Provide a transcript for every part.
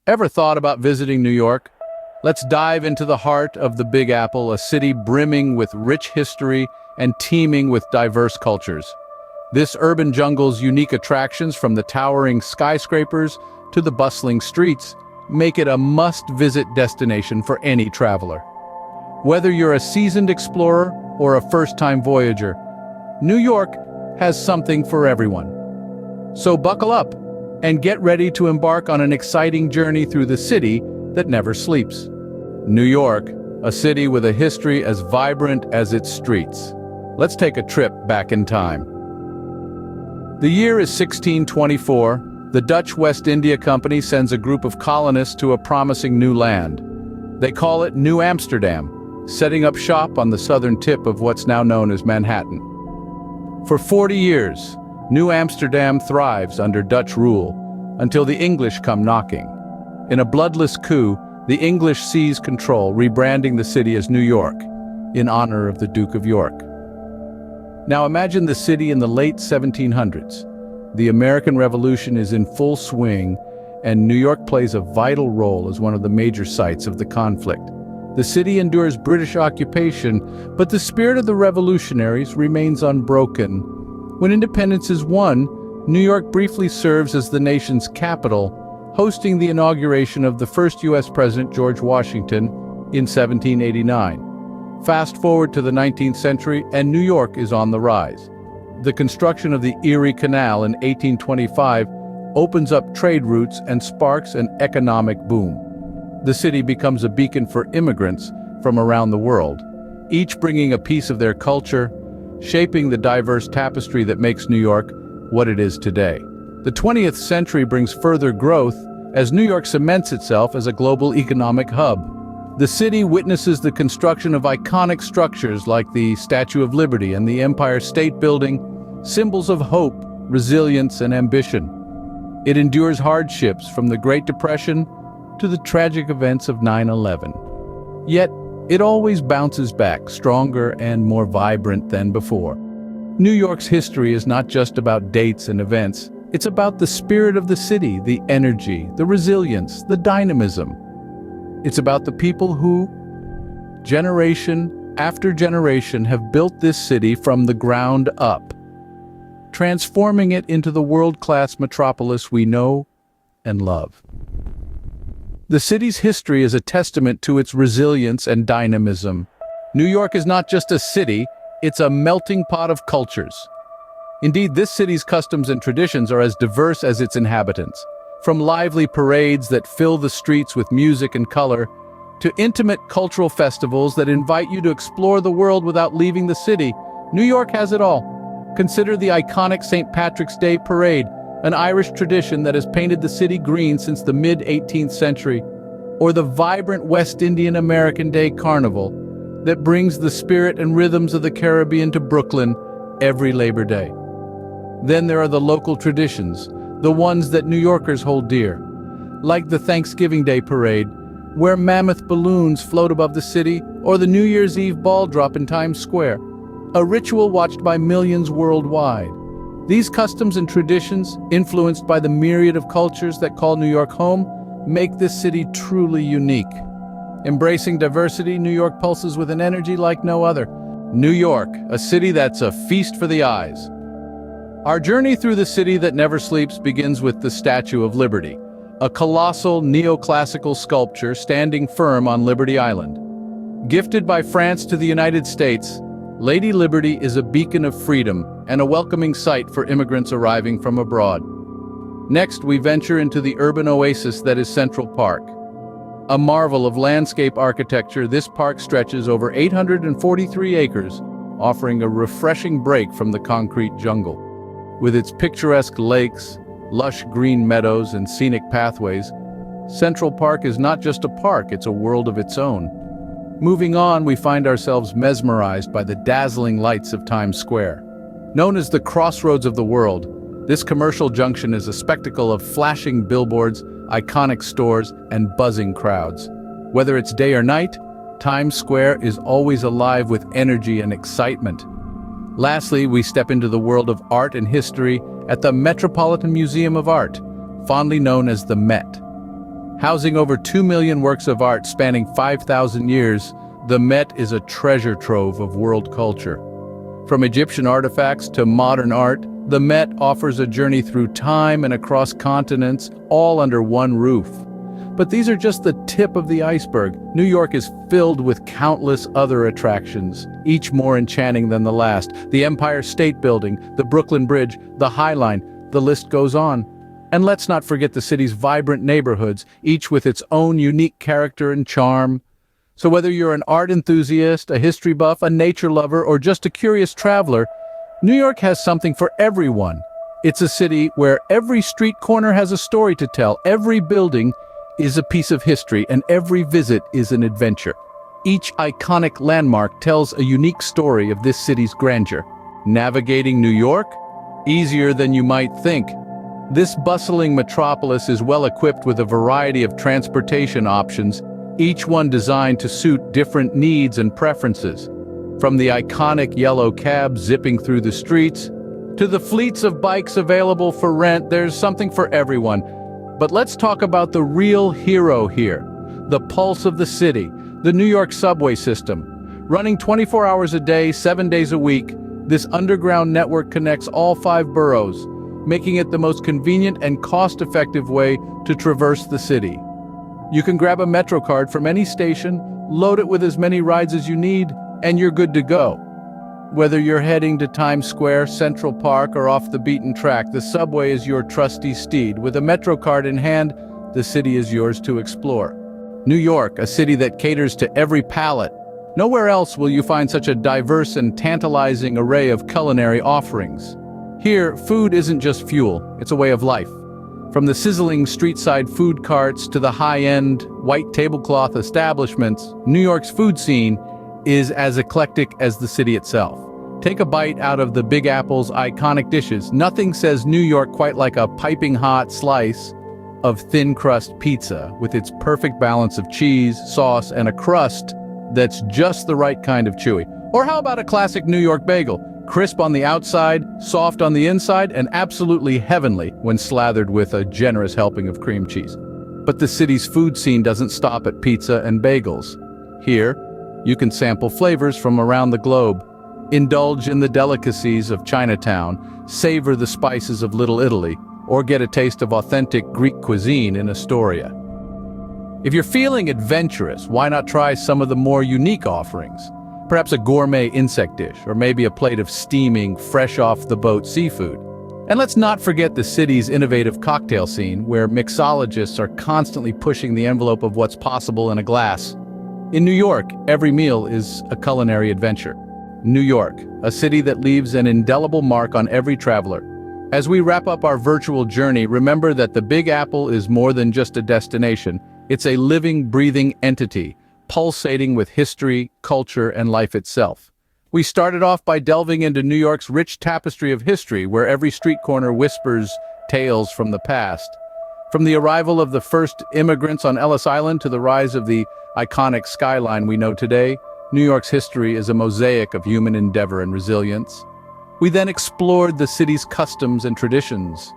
Ever thought about visiting New York? Let's dive into the heart of the Big Apple, a city brimming with rich history and teeming with diverse cultures. This urban jungle's unique attractions, from the towering skyscrapers to the bustling streets, make it a must-visit destination for any traveler. Whether you're a seasoned explorer or a first-time voyager, New York has something for everyone. So buckle up and get ready to embark on an exciting journey through the city that never sleeps. New York, a city with a history as vibrant as its streets. Let's take a trip back in time. The year is 1624. The Dutch West India Company sends a group of colonists to a promising new land. They call it New Amsterdam, setting up shop on the southern tip of what's now known as Manhattan. For 40 years, New Amsterdam thrives under Dutch rule until the English come knocking. In a bloodless coup, the English seize control, rebranding the city as New York, in honor of the Duke of York. Now imagine the city in the late 1700s. The American Revolution is in full swing, and New York plays a vital role as one of the major sites of the conflict. The city endures British occupation, but the spirit of the revolutionaries remains unbroken. When independence is won, New York briefly serves as the nation's capital, hosting the inauguration of the first U.S. President, George Washington, in 1789. Fast forward to the 19th century, and New York is on the rise. The construction of the Erie Canal in 1825 opens up trade routes and sparks an economic boom. The city becomes a beacon for immigrants from around the world, each bringing a piece of their culture, shaping the diverse tapestry that makes New York what it is today. The 20th century brings further growth as New York cements itself as a global economic hub. The city witnesses the construction of iconic structures like the Statue of Liberty and the Empire State Building, symbols of hope, resilience, and ambition. It endures hardships from the Great Depression to the tragic events of 9/11. Yet, it always bounces back, stronger and more vibrant than before. New York's history is not just about dates and events. It's about the spirit of the city, the energy, the resilience, the dynamism. It's about the people who, generation after generation, have built this city from the ground up, transforming it into the world-class metropolis we know and love. The city's history is a testament to its resilience and dynamism. New York is not just a city, it's a melting pot of cultures. Indeed, this city's customs and traditions are as diverse as its inhabitants. From lively parades that fill the streets with music and color, to intimate cultural festivals that invite you to explore the world without leaving the city, New York has it all. Consider the iconic St. Patrick's Day Parade, an Irish tradition that has painted the city green since the mid-18th century, or the vibrant West Indian American Day Carnival that brings the spirit and rhythms of the Caribbean to Brooklyn every Labor Day. Then there are the local traditions, the ones that New Yorkers hold dear, like the Thanksgiving Day Parade, where mammoth balloons float above the city, or the New Year's Eve ball drop in Times Square, a ritual watched by millions worldwide. These customs and traditions, influenced by the myriad of cultures that call New York home, make this city truly unique. Embracing diversity, New York pulses with an energy like no other. New York, a city that's a feast for the eyes. Our journey through the city that never sleeps begins with the Statue of Liberty, a colossal neoclassical sculpture standing firm on Liberty Island. Gifted by France to the United States, Lady Liberty is a beacon of freedom and a welcoming sight for immigrants arriving from abroad. Next, we venture into the urban oasis that is Central Park. A marvel of landscape architecture, this park stretches over 843 acres, offering a refreshing break from the concrete jungle. With its picturesque lakes, lush green meadows, and scenic pathways, Central Park is not just a park, it's a world of its own. Moving on, we find ourselves mesmerized by the dazzling lights of Times Square. Known as the crossroads of the world, this commercial junction is a spectacle of flashing billboards, iconic stores, and buzzing crowds. Whether it's day or night, Times Square is always alive with energy and excitement. Lastly, we step into the world of art and history at the Metropolitan Museum of Art, fondly known as the Met. Housing over 2 million works of art spanning 5,000 years, the Met is a treasure trove of world culture. From Egyptian artifacts to modern art, the Met offers a journey through time and across continents, all under one roof. But these are just the tip of the iceberg. New York is filled with countless other attractions, each more enchanting than the last. The Empire State Building, the Brooklyn Bridge, the High Line, the list goes on. And let's not forget the city's vibrant neighborhoods, each with its own unique character and charm. So whether you're an art enthusiast, a history buff, a nature lover, or just a curious traveler, New York has something for everyone. It's a city where every street corner has a story to tell, every building is a piece of history, and every visit is an adventure. Each iconic landmark tells a unique story of this city's grandeur. Navigating New York? Easier than you might think. This bustling metropolis is well equipped with a variety of transportation options, each one designed to suit different needs and preferences. From the iconic yellow cab zipping through the streets, to the fleets of bikes available for rent, there's something for everyone. But let's talk about the real hero here, the pulse of the city, the New York subway system. Running 24 hours a day, 7 days a week, this underground network connects all 5 boroughs, making it the most convenient and cost-effective way to traverse the city. You can grab a Metro card from any station, load it with as many rides as you need, and you're good to go. Whether you're heading to Times Square, Central Park, or off the beaten track, the subway is your trusty steed. With a Metro card in hand, the city is yours to explore. New York, a city that caters to every palate. Nowhere else will you find such a diverse and tantalizing array of culinary offerings. Here, food isn't just fuel, it's a way of life. From the sizzling street-side food carts to the high-end, white tablecloth establishments, New York's food scene is as eclectic as the city itself. Take a bite out of the Big Apple's iconic dishes. Nothing says New York quite like a piping hot slice of thin-crust pizza with its perfect balance of cheese, sauce, and a crust that's just the right kind of chewy. Or how about a classic New York bagel? Crisp on the outside, soft on the inside, and absolutely heavenly when slathered with a generous helping of cream cheese. But the city's food scene doesn't stop at pizza and bagels. Here, you can sample flavors from around the globe, indulge in the delicacies of Chinatown, savor the spices of Little Italy, or get a taste of authentic Greek cuisine in Astoria. If you're feeling adventurous, why not try some of the more unique offerings? Perhaps a gourmet insect dish, or maybe a plate of steaming, fresh-off-the-boat seafood. And let's not forget the city's innovative cocktail scene, where mixologists are constantly pushing the envelope of what's possible in a glass. In New York, every meal is a culinary adventure. New York, a city that leaves an indelible mark on every traveler. As we wrap up our virtual journey, remember that the Big Apple is more than just a destination. It's a living, breathing entity, pulsating with history, culture, and life itself. We started off by delving into New York's rich tapestry of history, where every street corner whispers tales from the past. From the arrival of the first immigrants on Ellis Island to the rise of the iconic skyline we know today, New York's history is a mosaic of human endeavor and resilience. We then explored the city's customs and traditions.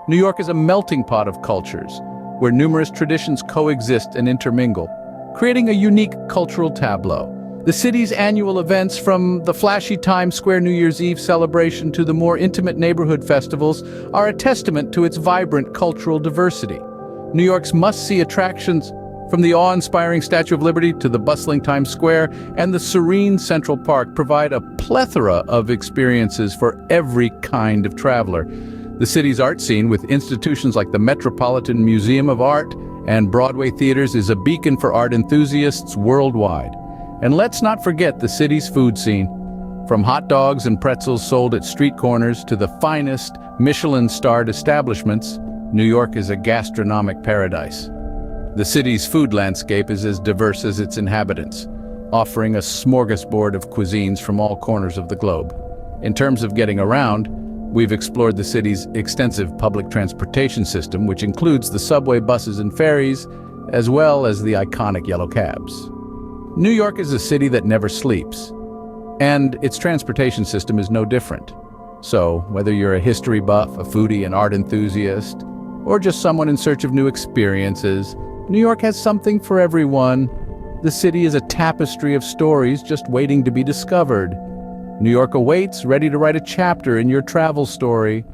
New York is a melting pot of cultures, where numerous traditions coexist and intermingle, creating a unique cultural tableau. The city's annual events, from the flashy Times Square New Year's Eve celebration to the more intimate neighborhood festivals, are a testament to its vibrant cultural diversity. New York's must-see attractions, from the awe-inspiring Statue of Liberty to the bustling Times Square and the serene Central Park, provide a plethora of experiences for every kind of traveler. The city's art scene, with institutions like the Metropolitan Museum of Art and Broadway theaters, is a beacon for art enthusiasts worldwide. And let's not forget the city's food scene. From hot dogs and pretzels sold at street corners to the finest Michelin-starred establishments, New York is a gastronomic paradise. The city's food landscape is as diverse as its inhabitants, offering a smorgasbord of cuisines from all corners of the globe. In terms of getting around, we've explored the city's extensive public transportation system, which includes the subway, buses, and ferries, as well as the iconic yellow cabs. New York is a city that never sleeps, and its transportation system is no different. So, whether you're a history buff, a foodie, an art enthusiast, or just someone in search of new experiences, New York has something for everyone. The city is a tapestry of stories just waiting to be discovered. New York awaits, ready to write a chapter in your travel story.